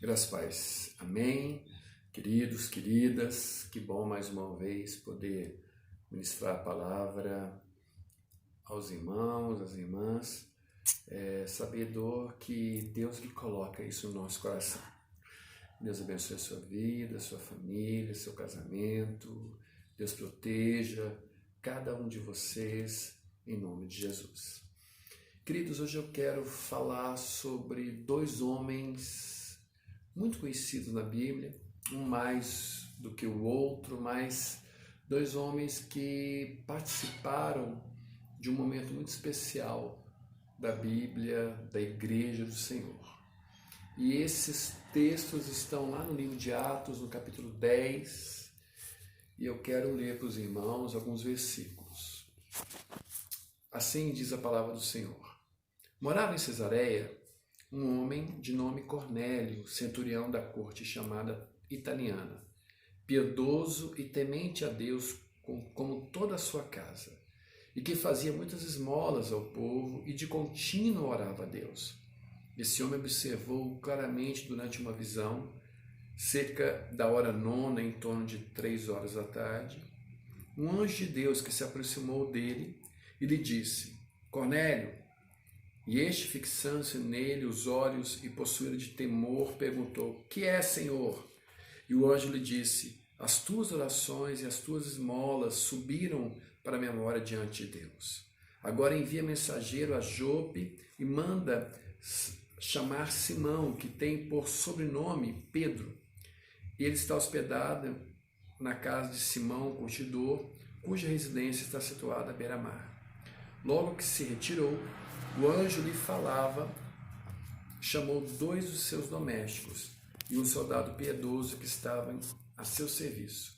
Graças a paz. Amém. Queridos, queridas, que bom mais uma vez poder ministrar a palavra aos irmãos, às irmãs, sabedor que Deus lhe coloca isso no nosso coração. Deus abençoe a sua vida, a sua família, seu casamento. Deus proteja cada um de vocês em nome de Jesus. Queridos, hoje eu quero falar sobre dois homens muito conhecidos na Bíblia, um mais do que o outro, mas dois homens que participaram de um momento muito especial da Bíblia, da Igreja do Senhor. E esses textos estão lá no livro de Atos, no capítulo 10, e eu quero ler para os irmãos alguns versículos. Assim diz a palavra do Senhor. Morava em Cesareia um homem de nome Cornélio, centurião da corte chamada italiana, piedoso e temente a Deus como toda a sua casa, e que fazia muitas esmolas ao povo e de contínuo orava a Deus. Esse homem observou claramente durante uma visão, cerca da hora nona, em torno de 3 horas da tarde, um anjo de Deus que se aproximou dele e lhe disse: Cornélio. E este, fixando-se nele os olhos e possuído de temor, perguntou: Que é, Senhor? E o anjo lhe disse: As tuas orações e as tuas esmolas subiram para a memória diante de Deus. Agora envia mensageiro a Jope e manda chamar Simão, que tem por sobrenome Pedro. Ele está hospedado na casa de Simão, curtidor, cuja residência está situada à beira-mar. Logo que se retirou, o anjo lhe falava, chamou 2 dos seus domésticos e um soldado piedoso que estava a seu serviço.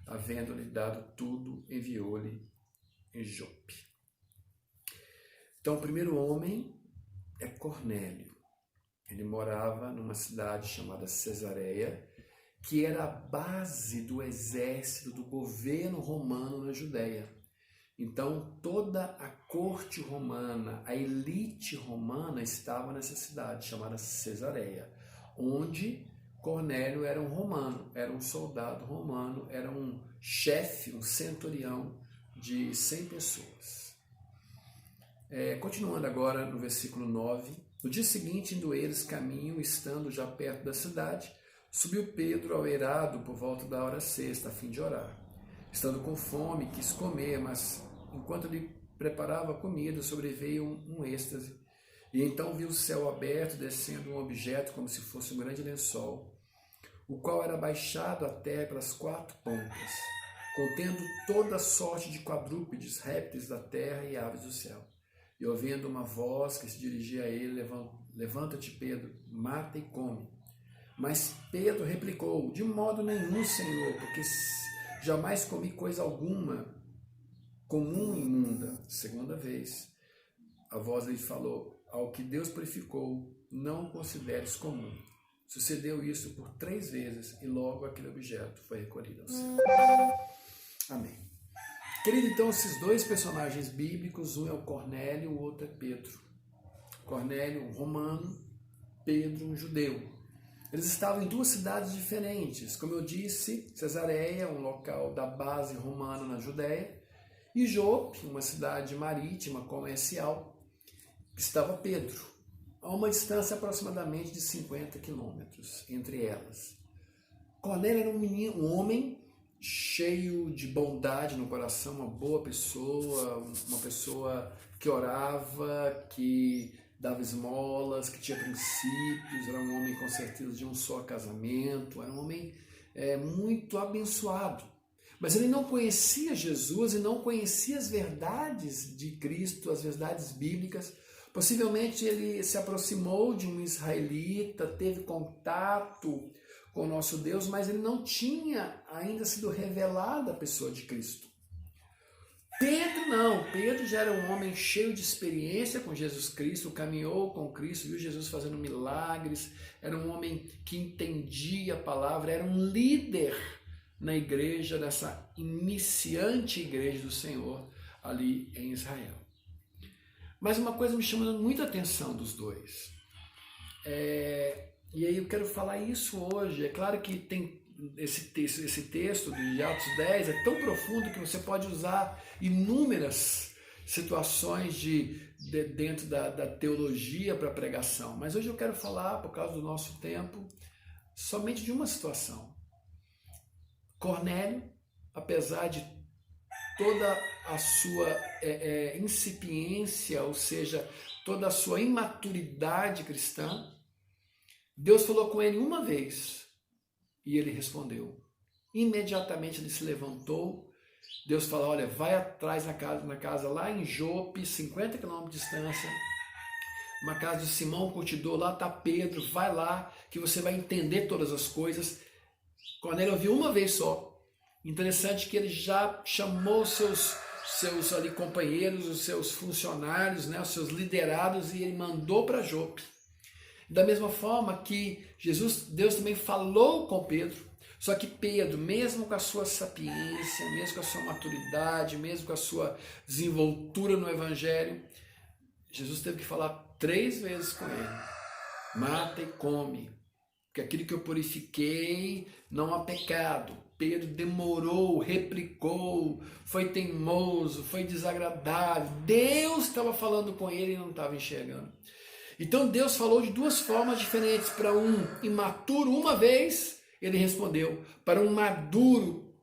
Havendo-lhe dado tudo, enviou-lhe em Jope. Então, o primeiro homem é Cornélio. Ele morava numa cidade chamada Cesareia, que era a base do exército do governo romano na Judéia. Então, toda a corte romana, a elite romana estava nessa cidade chamada Cesareia, onde Cornélio era um romano, era um soldado romano, era um chefe, um centurião de 100 pessoas. Continuando agora no versículo 9, no dia seguinte, indo eles caminho, estando já perto da cidade, subiu Pedro ao eirado por volta da hora sexta, a fim de orar. Estando com fome, quis comer, mas enquanto ele preparava a comida, sobreveio um êxtase. E então viu o céu aberto, descendo um objeto como se fosse um grande lençol, o qual era baixado à terra pelas 4 pontas, contendo toda sorte de quadrúpedes, répteis da terra e aves do céu. E ouvindo uma voz que se dirigia a ele, levanta-te, Pedro, mata e come. Mas Pedro replicou: De modo nenhum, Senhor, porque jamais comi coisa alguma comum e imunda. Segunda vez, a voz lhe falou: Ao que Deus purificou, não o consideres comum. Sucedeu isso por 3 vezes e logo aquele objeto foi recolhido ao céu. Amém. Querido, então, esses 2 personagens bíblicos, um é o Cornélio, o outro é Pedro. Cornélio, um romano, Pedro, um judeu. Eles estavam em 2 cidades diferentes. Como eu disse, Cesareia, um local da base romana na Judéia, e Jope, uma cidade marítima comercial, estava Pedro, a uma distância aproximadamente de 50 quilômetros entre elas. Cornélio era um homem cheio de bondade no coração, uma boa pessoa, uma pessoa que orava, que dava esmolas, que tinha princípios, era um homem com certeza de um só casamento, era um homem muito abençoado. Mas ele não conhecia Jesus e não conhecia as verdades de Cristo, as verdades bíblicas. Possivelmente ele se aproximou de um israelita, teve contato com o nosso Deus, mas ele não tinha ainda sido revelada a pessoa de Cristo. Pedro não, Pedro já era um homem cheio de experiência com Jesus Cristo, caminhou com Cristo, viu Jesus fazendo milagres, era um homem que entendia a palavra, era um líder na igreja, nessa iniciante igreja do Senhor ali em Israel. Mas uma coisa me chama muita atenção dos dois. E aí eu quero falar isso hoje. É claro que tem esse texto de Atos 10 é tão profundo que você pode usar inúmeras situações dentro da teologia para pregação. Mas hoje eu quero falar, por causa do nosso tempo, somente de uma situação. Cornélio, apesar de toda a sua incipiência, ou seja, toda a sua imaturidade cristã, Deus falou com ele uma vez e ele respondeu. Imediatamente ele se levantou. Deus falou, olha, vai atrás na casa lá em Jope, 50 km de distância, uma casa de Simão Curtidor, lá está Pedro, vai lá que você vai entender todas as coisas. Cornélio ouviu uma vez só. Interessante que ele já chamou seus ali companheiros, os seus funcionários, né, os seus liderados, e ele mandou para Jope. Da mesma forma que Deus também falou com Pedro, só que Pedro, mesmo com a sua sapiência, mesmo com a sua maturidade, mesmo com a sua desenvoltura no Evangelho, Jesus teve que falar 3 vezes com ele: mata e come, porque aquilo que eu purifiquei não há pecado. Pedro demorou, replicou, foi teimoso, foi desagradável. Deus estava falando com ele e não estava enxergando. Então Deus falou de 2 formas diferentes. Para um imaturo, uma vez, ele respondeu. Para um maduro,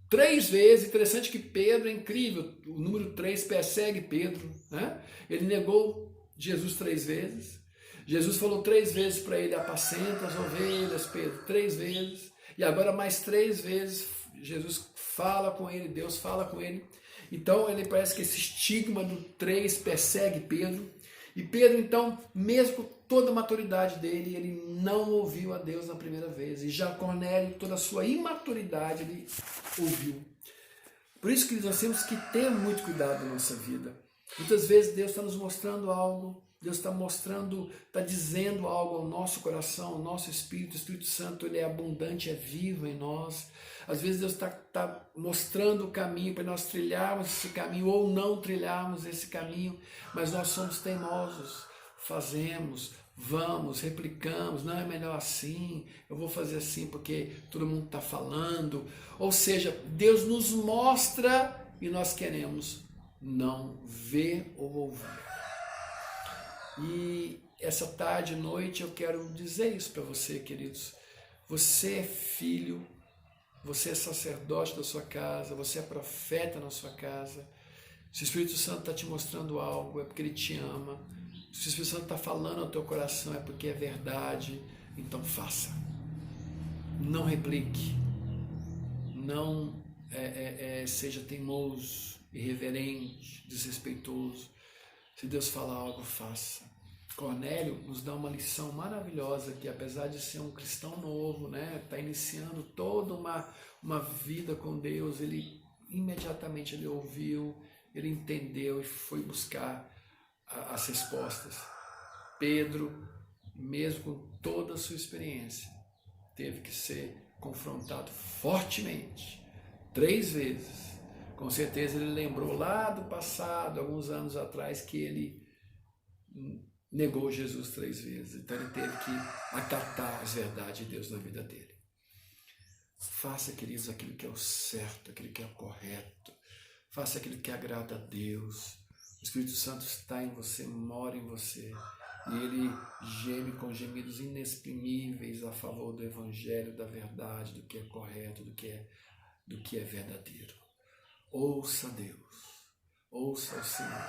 3 vezes. Interessante que Pedro é incrível. O número 3 persegue Pedro, né? Ele negou Jesus 3 vezes. Jesus falou 3 vezes para ele: apacenta as ovelhas, Pedro, 3 vezes. E agora mais 3 vezes Jesus fala com ele, Deus fala com ele. Então ele parece que esse estigma do 3 persegue Pedro. E Pedro, então, mesmo com toda a maturidade dele, ele não ouviu a Deus na primeira vez. E já Cornélio, toda a sua imaturidade, ele ouviu. Por isso que nós temos que ter muito cuidado na nossa vida. Muitas vezes Deus está nos mostrando algo, Deus está mostrando, está dizendo algo ao nosso coração, ao nosso espírito. O Espírito Santo, ele é abundante, é vivo em nós. Às vezes Deus está mostrando o caminho para nós trilharmos esse caminho ou não trilharmos esse caminho, mas nós somos teimosos, fazemos, vamos, replicamos, não é melhor assim, eu vou fazer assim porque todo mundo está falando. Ou seja, Deus nos mostra e nós queremos não ver ou ouvir. E essa tarde e noite eu quero dizer isso para você, queridos. Você é filho, você é sacerdote da sua casa, você é profeta na sua casa. Se o Espírito Santo está te mostrando algo, é porque ele te ama. Se o Espírito Santo está falando ao teu coração, é porque é verdade. Então faça. Não replique. Não seja teimoso, irreverente, desrespeitoso. Se Deus falar algo, faça. Cornélio nos dá uma lição maravilhosa, que apesar de ser um cristão novo, né, está iniciando toda uma vida com Deus, ele imediatamente ele ouviu, ele entendeu e foi buscar as respostas. Pedro, mesmo com toda a sua experiência, teve que ser confrontado fortemente, 3 vezes. Com certeza ele lembrou lá do passado, alguns anos atrás, que ele negou Jesus 3 vezes. Então ele teve que acatar as verdades de Deus na vida dele. Faça, queridos, aquilo que é o certo, aquilo que é o correto. Faça aquilo que agrada a Deus. O Espírito Santo está em você, mora em você. E ele geme com gemidos inexprimíveis a favor do Evangelho, da verdade, do que é correto, do que é verdadeiro. Ouça Deus, ouça o Senhor.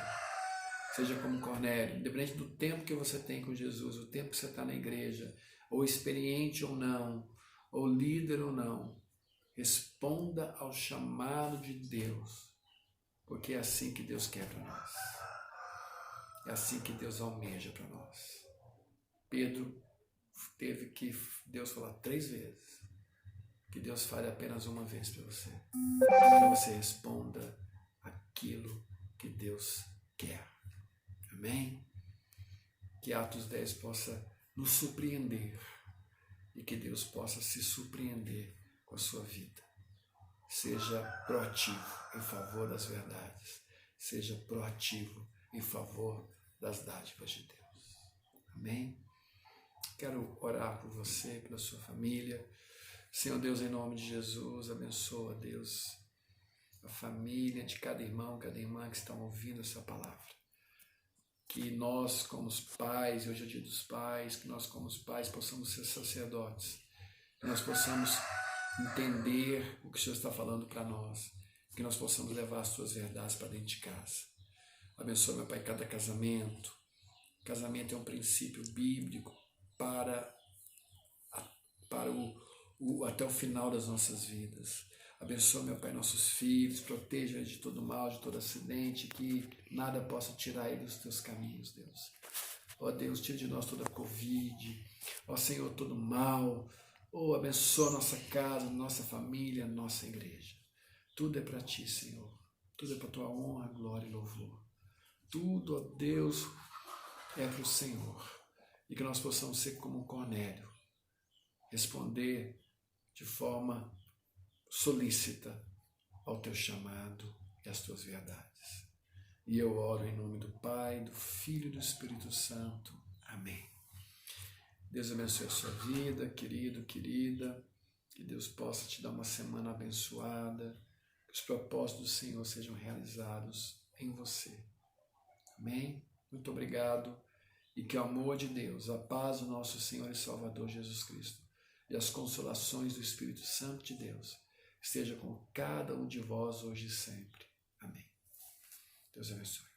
Seja como Cornélio, independente do tempo que você tem com Jesus, o tempo que você está na igreja, ou experiente ou não, ou líder ou não, responda ao chamado de Deus, porque é assim que Deus quer para nós. É assim que Deus almeja para nós. Pedro teve que Deus falar 3 vezes. Que Deus fale apenas uma vez para você. Para você responda aquilo que Deus quer. Amém? Que Atos 10 possa nos surpreender. E que Deus possa se surpreender com a sua vida. Seja proativo em favor das verdades. Seja proativo em favor das dádivas de Deus. Amém? Quero orar por você, pela sua família. Senhor Deus, em nome de Jesus, abençoa, Deus, a família de cada irmão, cada irmã que estão ouvindo essa palavra. Que nós, como os pais, hoje é o dia dos pais, que nós, como os pais, possamos ser sacerdotes, que nós possamos entender o que o Senhor está falando para nós, que nós possamos levar as suas verdades para dentro de casa. Abençoa, meu Pai, cada casamento. Casamento é um princípio bíblico para até o final das nossas vidas. Abençoa, meu Pai, nossos filhos, proteja de todo mal, de todo acidente, que nada possa tirar eles dos teus caminhos, Deus. Ó Deus, tira de nós toda a Covid, ó Senhor, todo mal. Abençoa nossa casa, nossa família, nossa igreja. Tudo é para Ti, Senhor. Tudo é para Tua honra, glória e louvor. Tudo, ó Deus, é para o Senhor. E que nós possamos ser como Cornélio, responder de forma solícita ao Teu chamado e às Tuas verdades. E eu oro em nome do Pai, do Filho e do Espírito Santo. Amém. Deus abençoe a sua vida, querido, querida. Que Deus possa te dar uma semana abençoada. Que os propósitos do Senhor sejam realizados em você. Amém? Muito obrigado. E que o amor de Deus, a paz do nosso Senhor e Salvador Jesus Cristo e as consolações do Espírito Santo de Deus esteja com cada um de vós hoje e sempre. Amém. Deus abençoe.